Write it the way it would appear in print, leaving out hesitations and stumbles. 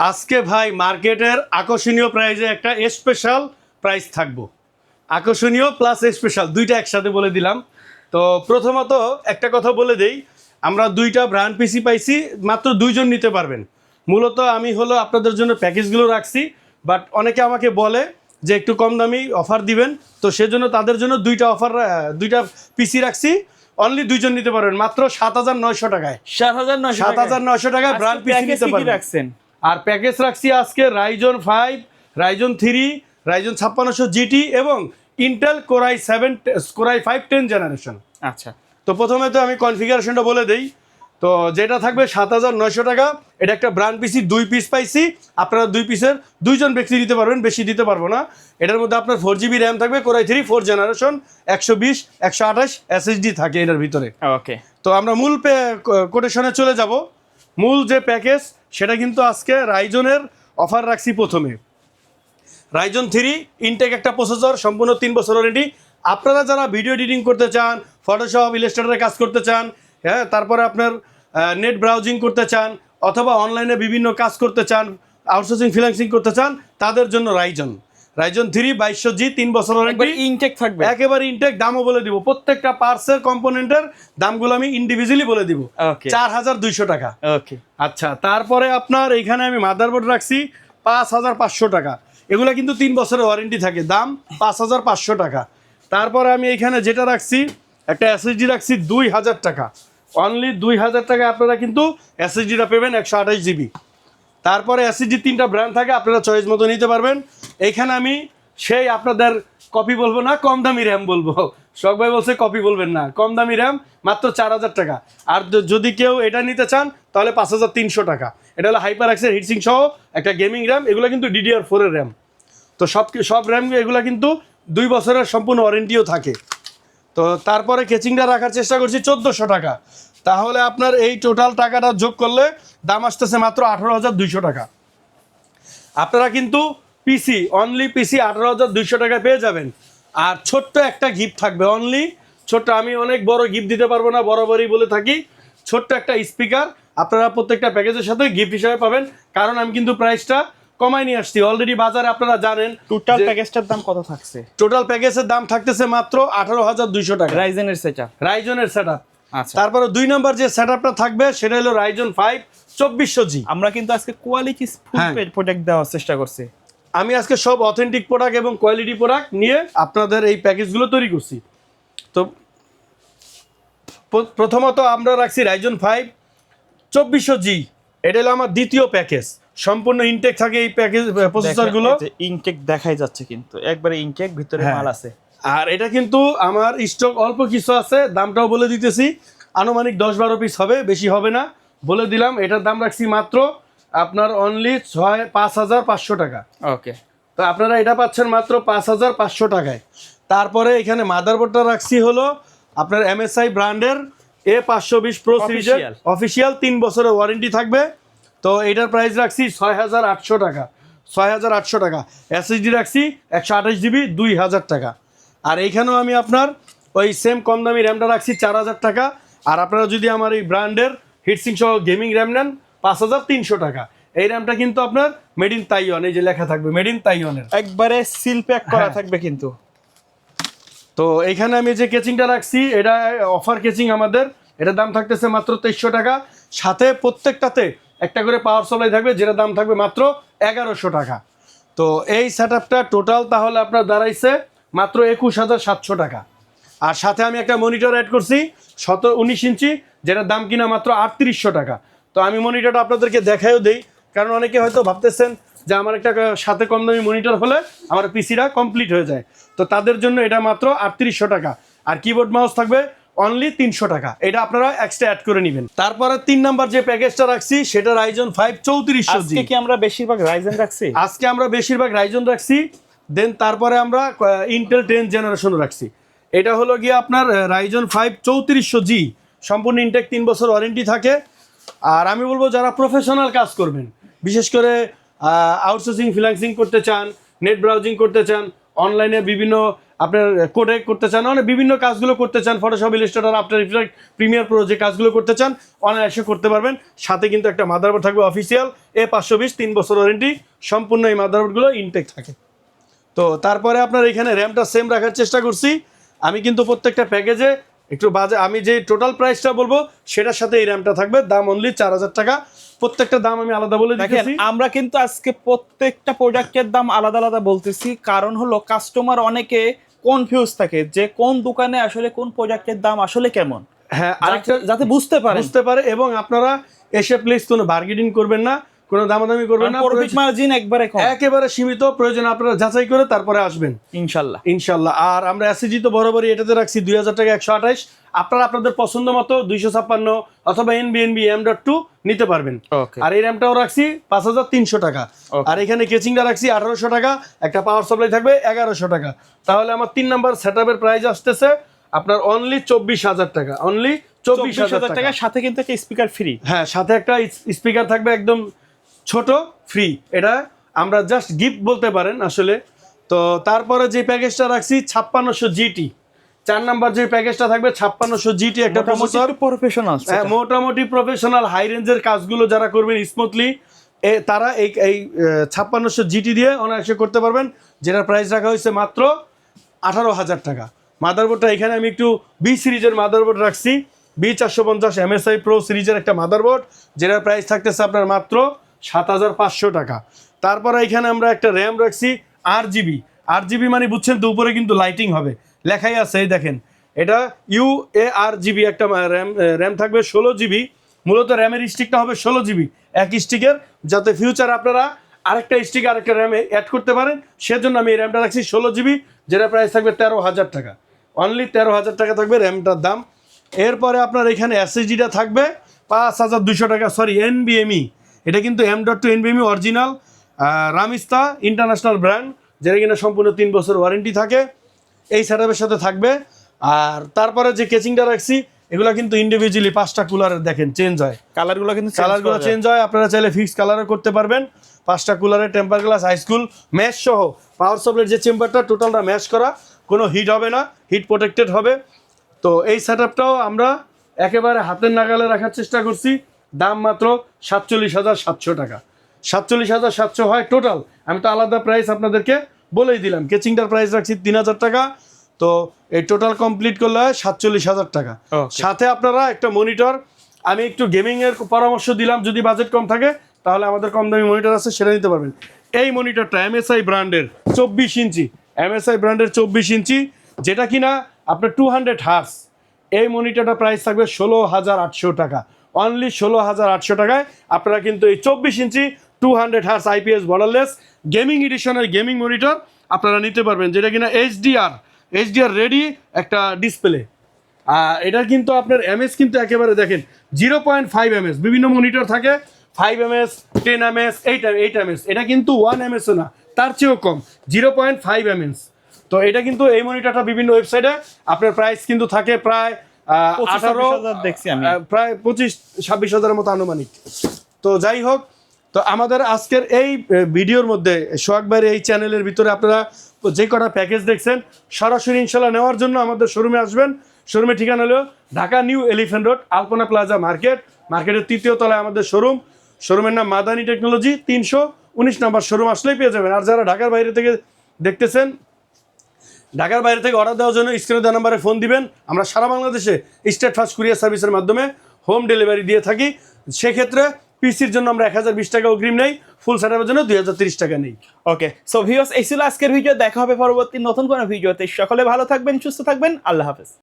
আজকে ভাই মার্কেটের আকর্ষণীয় প্রাইজে একটা স্পেশাল প্রাইস থাকবো। আকর্ষণীয় প্লাস স্পেশাল দুইটা একসাথে বলে দিলাম। তো প্রথমত একটা কথা বলে দেই, আমরা দুইটা ব্র্যান্ড পিসি পাইছি, মাত্র দুইজন নিতে পারবেন। মূলত আমি হলো আপনাদের জন্য প্যাকেজগুলো রাখছি, বাট অনেকে আমাকে বলে যে একটু কম দামি অফার দিবেন, তো সেজন্য তাদের জন্য দুইটা পিসি রাখছি। অনলি দুইজন নিতে পারবেন মাত্র 7,900 টাকায়। 7,900 টাকায় ব্র্যান্ড পিসি নিতে পারবেন। আর প্যাকেজ রাখছি আজকে রাইজন 5, রাইজন 3, রাইজন 5600 জিটি এবং ইন্টেল কোরাই 5 10 জেনারেশন। আচ্ছা, তো প্রথমে তো আমি কনফিগারেশনটা বলে দেই। তো যেটা থাকবে 7,900 টাকা, এটা একটা ব্র্যান্ড পিসি, 2 পিস পাইছি। আপনারা 2 পিসের দুইজন ব্যক্তি দিতে পারবেন, বেশি দিতে পারবো না। এটার মধ্যে আপনার 4GB র্যাম থাকবে, কোরাই 3 4 জেনারেশন, 120 128 SSD থাকে এটার ভিতরে। ওকে, তো আমরা মূল কোটেশনে চলে যাব। মূল যে প্যাকেজ সেটা কিন্তু আজকে রাইজনের অফার রাখছি। প্রথমে রাইজন 3 ইনটেক একটা প্রসেসর, সম্পূর্ণ 3 বছর ওয়ারেন্টি। আপনারা যারা ভিডিও এডিটিং করতে চান, ফটোশপ ইলাস্ট্রেটরে কাজ করতে চান, হ্যাঁ, তারপরে আপনার নেট ব্রাউজিং করতে চান, অথবা অনলাইনে বিভিন্ন কাজ করতে চান, আউটসোর্সিং ফ্রিল্যান্সিং করতে চান, তাদের জন্য রাইজন 3 2200G 3 বছর ওয়ারেন্টি, ইনটেক থাকবে, একেবারে ইনটেক। দামও বলে দিব, প্রত্যেকটা পার্টসের কম্পোনেন্টের দামগুলো আমি ইন্ডিভিজুয়ালি বলে দিব। 4200 টাকা। ওকে, আচ্ছা, তারপরে আপনার এইখানে আমি মাদারবোর্ড রাখছি 5500 টাকা। এগুলো কিন্তু 3 বছরের ওয়ারেন্টি থাকে, দাম 5500 টাকা। তারপরে আমি এইখানে যেটা রাখছি, একটা এসএসডি রাখছি 2000 টাকা। অনলি 2000 টাকা আপনারা কিন্তু এসএসডিটা পেবেন 128GB। তারপরে এসএসডি 3টা ব্র্যান্ড থাকে, আপনারা চয়েস মতো নিতে পারবেন। এইখানে আমি সেই আপনাদের কপি বলবো না, কম দামি র্যাম বলবো। শখ ভাই বলছে কপি বলবেন না, কম দামি র্যাম মাত্র 4000 টাকা। আর যদি কেউ এটা নিতে চান তাহলে 5300 টাকা। এটা হলো হাইপার এক্সের হিটসিং সহ একটা গেমিং র্যাম। এগুলো কিন্তু DDR4 এর র্যাম। তো সব র্যাম এগুলো কিন্তু 2 বছরের সম্পূর্ণ ওয়ারেন্টিও থাকে। তো তারপরে কেচিংটা রাখার চেষ্টা করছি 1400 টাকা। তাহলে আপনার এই টোটাল টাকাটা যোগ করলে দাম আসতেছে মাত্র 18,200 টাকা। আপনারা কিন্তু অনলি পিসি 18,200 টাকায় পেয়ে যাবেন। আর ছোট্ট একটা গিফট থাকবে, অনলি ছোট্ট। আমি অনেক বড় গিফট দিতে পারবো না, বরাবরই বলে থাকি, ছোট্ট একটা স্পিকার আপনারা প্রত্যেকটা প্যাকেজের সাথে গিফট হিসাবে পাবেন। কারণ আমি কিন্তু প্রাইসটা কমাই নিয়ে আসছি অলরেডি, বাজারে আপনারা জানেন। টোটাল প্যাকেজটার দাম কত থাকছে? টোটাল প্যাকেজের দাম থাকতেছে মাত্র 18,200 টাকা। রাইজেনের সেটআপ। আচ্ছা, তারপরে 2 নম্বর যে সেটআপটা থাকবে সেটা হলো রাইজন 5 2400G। আমরা কিন্তু আজকে কোয়ালিটি ফুল প্রোডাক্ট দেওয়ার চেষ্টা করছি। আমি আজকে সব অথেন্টিক প্রোডাক্ট এবং কোয়ালিটি প্রোডাক্ট নিয়ে আপনাদের এই প্যাকেজগুলো তৈরি করছি। তো প্রথমত আমরা রাখছি রাইজন 5 2400G। এটা হলো আমার দ্বিতীয় প্যাকেজ, সম্পূর্ণ ইনটেক থাকে এই প্যাকেজ প্রসেসরগুলো। ইনটেক দেখাই যাচ্ছে, কিন্তু একবারে ইনটেক, ভিতরে মাল আছে। আর এটা কিন্তু আমার স্টক অল্প কিছু আছে, দামটাও বলে দিতেছি। আনুমানিক 10-12 পিস হবে, বেশি হবে না, বলে দিলাম। এটার দাম রাখছি মাত্র আপনার অনলি 5,500 টাকা। ওকে, তো আপনারা এটা পাচ্ছেন মাত্র 5,500 টাকায়। তারপরে এখানে মাদারবোর্ডটা রাখছি হলো আপনার MSI ব্র্যান্ডের A520 Pro সিরিজের অফিসিয়াল, 3 বছরের ওয়ারেন্টি থাকবে। তো এটার প্রাইস রাখছি 6,800 টাকা। 6,800 টাকা। SSD রাখছি 128GB 2000 টাকা। আর এইখানেও আমি আপনার ওই সেম কম দামি র্যামটা রাখছি 4000 টাকা। আর আপনারা যদি আমার এই ব্র্যান্ডের হিটসিং সহ গেমিং র্যাম নেন 5,300 টাকা। এই র্যামটা কিন্তু আপনার মেড ইন তাইওয়ান, এই যে লেখা থাকবে মেড ইন তাইওয়ানের, একবারে সিল প্যাক করা থাকবে কিন্তু। তো এইখানে আমি যে কেচিংটা রাখছি এটা অফার কেচিং আমাদের, এটার দাম থাকতেছে মাত্র 2300 টাকা। সাথে প্রত্যেকটাতে একটা করে পাওয়ার সাপ্লাই থাকবে, যেটা দাম থাকবে মাত্র 1100 টাকা। তো এই সেটআপটা টোটাল তাহলে আপনার দাঁড়াইছে মাত্র 21,700 টাকা। আর সাথে আমি একটা মনিটর অ্যাড করছি 19 ইঞ্চি, যেটার দাম কিনা মাত্র 3800 টাকা। তো আমি মনিটরটা আপনাদেরকে দেখাইও দেই, কারণ অনেকে হয়তো ভাবতেছেন যে আমার একটা সাথে কম দামি মনিটর হলে আমার পিসিটা কমপ্লিট হয়ে যায়। তো তাদের জন্য এটা মাত্র 3800 টাকা। আর কিবোর্ড মাউস থাকবে অনলি 300 টাকা। এটা আপনারা এক্সট্রা অ্যাড করে নেবেন। তারপরে 3 নাম্বার যে প্যাকেজটা রাখছি সেটা রাইজন 5 3400G। আজকে কি আমরা বেশিরভাগ রাইজেন রাখছি? আজকে আমরা বেশিরভাগ রাইজন রাখছি। দেন তারপরে আমরা ইন্টেল 10 জেনারেশন রাখছি। এটা হলো গিয়ে আপনার রাইজন 5 3400G, সম্পূর্ণ ইনটেক, 3 বছর ওয়ারেন্টি থাকে। আর আমি বলবো যারা প্রফেশনাল কাজ করবেন, বিশেষ করে আউটসোর্সিং ফ্রিল্যান্সিং করতে চান, নেট ব্রাউজিং করতে চান, অনলাইনে বিভিন্ন আপনার কোডে করতে চান, মানে বিভিন্ন কাজগুলো করতে চান, Photoshop, Illustrator, after effect, Premiere Pro যে কাজগুলো করতে চান অনায়াসে করতে পারবেন। সাথে কিন্তু একটা মাদারবোর্ড থাকবে অফিসিয়াল A520, 3 বছর ওয়ারেন্টি, সম্পূর্ণ এই মাদারবোর্ডগুলো ইনটেক থাকে। তো তারপরে আপনার এখানে র্যামটা সেম রাখার চেষ্টা করছি আমি, কিন্তু প্রত্যেকটা প্যাকেজে একটু বাজে, আমি যে টোটাল প্রাইসটা বলবো সেটার সাথে এই র্যামটা থাকবে, দাম অনলি 4000 টাকা। প্রত্যেকটা দাম আমি আলাদা বলে দেখেন দিচ্ছি। আমরা কিন্তু আজকে প্রত্যেকটা প্রোডাক্টের দাম আলাদা আলাদা বলতেছি, কারণ হলো কাস্টমার অনেকে কনফিউজ থাকে যে কোন দোকানে আসলে কোন প্রোডাক্টের দাম আসলে কেমন, হ্যাঁ, আরেকটা যাতে বুঝতে পারে। এবং আপনারা এসে প্লিজ কোনো বার্গেনিং করবেন না, কোনো দামাদামি করবেন না, প্রফিট মার্জিন একবারে কম, একেবারে সীমিত, প্রয়োজন আপনারা যাচাই করে তারপরে আসবেন ইনশাল্লাহ। আর আমরা এসএসজি তো বরাবরই এটাতে রাখছি 2000 টাকা 128, আপনারা আপনাদের পছন্দ মতো 256 অথবা NBNB M.2 নিতে পারবেন। আর এই র্যামটাও রাখছি 5300 টাকা। আর এখানে কেচিংটা রাখছি 1800 টাকা, একটা পাওয়ার সাপ্লাই থাকবে 1100 টাকা। তাহলে আমার 3 নাম্বার সেটআপের প্রাইস আসতেছে আপনার অনলি 24000 টাকা, অনলি 24000 টাকা। সাথে কিন্তু একটা স্পিকার ফ্রি। হ্যাঁ, সাথে একটা স্পিকার থাকবে একদম ছোট, ফ্রি। এটা আমরা জাস্ট গিফট বলতে পারেন আসলে। তো তারপরে যে প্যাকেজটা রাখছি 5600 GT, 4 নাম্বার যে প্যাকেজটা থাকবে 5600 GT, একটা প্রসেসর, প্রফেশনাল, মোটামুটি প্রফেশনাল হাই রেঞ্জের কাজগুলো যারা করবেন স্মুথলি, তারা এই 5600 GT দিয়ে অনায়াসে করতে পারবেন, যেটার প্রাইস রাখা হয়েছে মাত্র 18000 টাকা। মাদারবোর্ডটা এখানে আমি একটু B সিরিজের মাদারবোর্ড রাখছি, B450 MSI Pro সিরিজের একটা মাদারবোর্ড, যেটার প্রাইস থাকতেছে আপনার মাত্র 7500 টাকা। তারপরে এখানে আমরা একটা র্যাম রাখছি RGB মানে বুঝছেন তো, উপরে কিন্তু লাইটিং হবে, লেখাই আছে, এই দেখেন, এটা UARGB একটা র্যাম থাকবে 16 GB। মূলত র্যামের স্টিকটা হবে 16 GB এক স্টিকের, যাতে ফিউচার আপনারা আরেকটা স্টিক আরেকটা র্যামে অ্যাড করতে পারেন, সেজন্য আমি এই র্যামটা রাখছি 16 GB, যেটা প্রাইস থাকবে 13000 টাকা, অনলি 13000 টাকা থাকবে র্যামটার দাম। এরপরে আপনার এখানে SSDটা থাকবে 5200 টাকা, সরি NVMe, এটা কিন্তু M.2 NVMe original Ramsta international brand, যেটা কিনা সম্পূর্ণ 3 বছর ওয়ারেন্টি থাকে, এই সেটআপের সাথে থাকবে। আর তারপরে যে কেচিংটা রাখছি এগুলো কিন্তু ইন্ডিভিজুয়ালি 5টা কুলারের দেখেন চেঞ্জ হয়, কালারগুলো চেঞ্জ হয়, আপনারা চাইলে ফিক্স কালারও করতে পারবেন। 5টা কুলারের টেম্পার গ্লাস, হাইস্কুল, ম্যাশ সহ, পাওয়ার সাপ্লাইয়ের যে চেম্বারটা টোটালটা ম্যাশ করা, কোনো হিট হবে না, হিট প্রোটেক্টেড হবে। তো এই সেটআপটাও আমরা একেবারে হাতের নাগালে রাখার চেষ্টা করছি, দাম মাত্র 47700 টাকা, 47700 হয় টোটাল। আমি তো আলাদা প্রাইস আপনাদেরকে বলেই দিলাম। কেচিংটার প্রাইস রাখছি 3000 টাকা, তো এই টোটাল কমপ্লিট করলে হয় 47000 টাকা। সাথে আপনারা একটা মনিটর, আমি একটু গেমিংয়ের পরামর্শ দিলাম, যদি বাজেট কম থাকে তাহলে আমাদের কম দামি মনিটর আছে, সেটা নিতে পারবেন। এই মনিটরটা MSI ব্র্যান্ডের 24 ইঞ্চি, MSI ব্র্যান্ডের 24 ইঞ্চি, যেটা কিনা আপনার 200 হার্স। এই মনিটরটা প্রাইস থাকবে 16800 টাকা, অনলি 16800 টাকায় আপনারা কিন্তু এই 24 inch 200 hertz IPS borderless gaming এডিশনের গেমিং মনিটর আপনারা নিতে পারবেন, যেটা কিনা HDR রেডি একটা ডিসপ্লে। এটা কিন্তু আপনার MS কিন্তু একেবারে দেখেন 0.5 ms, বিভিন্ন মনিটর থাকে 5 ms, 10 ms, 8 ms, এটা কিন্তু 1 ms না, তার চেয়েও কম, 0.5 ms। তো এটা কিন্তু এই মনিটরটা বিভিন্ন ওয়েবসাইটে আপনার প্রাইস কিন্তু থাকে প্রায় 18,000 দেখছি আমি, প্রায় 25-26,000 মতো আনুমানিক। তো যাই হোক, তো আমাদের আজকের এই ভিডিওর মধ্যে সোহাগ ভাইয়ের এই চ্যানেলের ভিতরে আপনারা যে কটা প্যাকেজ দেখছেন সরাসরি ইনশাল্লাহ নেওয়ার জন্য আমাদের শোরুমে আসবেন। শোরুমের ঠিকানা হলো ঢাকা নিউ এলিফ্যান্ট রোড, আলপনা প্লাজা মার্কেটের 3য় তলায় আমাদের শোরুমের নাম মাদানী টেকনোলজি, 319 নম্বর শোরুম আসলেই পেয়ে যাবেন। আর যারা ঢাকার বাইরে থেকে দেখতেছেন, ঢাকার বাইরে থেকে অর্ডার দেওয়ার জন্য স্ক্রিনে দেওয়া নাম্বারে ফোন দিবেন। আমরা সারা বাংলাদেশে স্টেট ফাস্ট কুরিয়ার সার্ভিসের মাধ্যমে হোম ডেলিভারি দিয়ে থাকি। সেক্ষেত্রে পিসির জন্য আমরা 1020 টাকা অগ্রিম নেই, ফুল সেটআপের জন্য 2030 টাকা নেই। ওকে, সো ভিউয়ার্স, এই ছিল আজকের ভিডিও। দেখা হবে পরবর্তী নতুন কোনো ভিডিওতে। সকলে ভালো থাকবেন, সুস্থ থাকবেন, আল্লাহ হাফেজ।